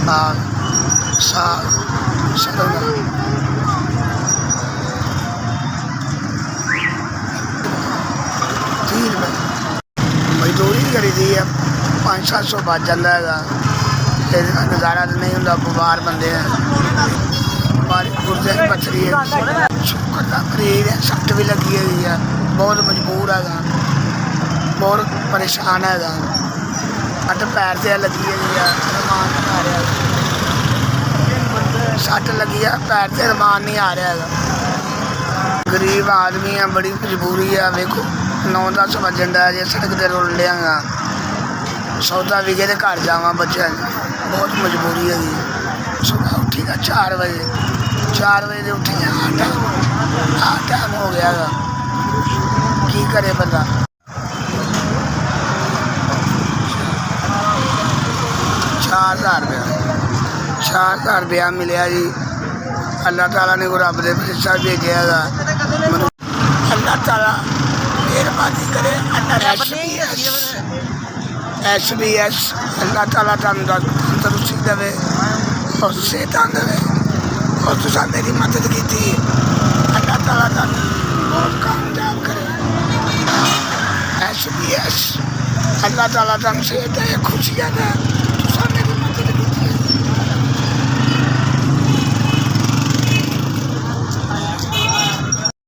साग सरों का 30 रुपए मजदूरी करी दी है 500-700 बच जाता है। नज़ारा तो नहीं होंगे, बीमार बंदे हैं, हमारी गुर्दे की पत्थरी है, शुगर का मरीज है, सट भी लगी हुई है, बहुत मजबूर है, बहुत परेशान है। सट पैर से लगी हुई है, रमान नहीं आ रहा, सट लगी है पैर से, रमान नहीं आ रहा है। गरीब आदमी है, बड़ी मजबूरी है। वेखो 9-10 बजन है जे सड़क पर रुल लिया, सौदा विके तो घर जावा बच्चों, बहुत मजबूरी है। सुबह उठी 4 बजे से उठी, टाइम हो गया, की करे बंदा। 4,000 रुपया मिले जी। अल्लाह ताला ने कोई रब दे पैसा भेजा, अल्लाह ताला मेहरबानी करे। SBS अल्लाह ताला तंदरुस्ती देवे और सेहत देवे, और तुसा मेरी मदद की थी, अल्लाह ताला बहुत कामयाब करे। SBS अल्लाह ताला तन सेहत है, खुशियाँ दे।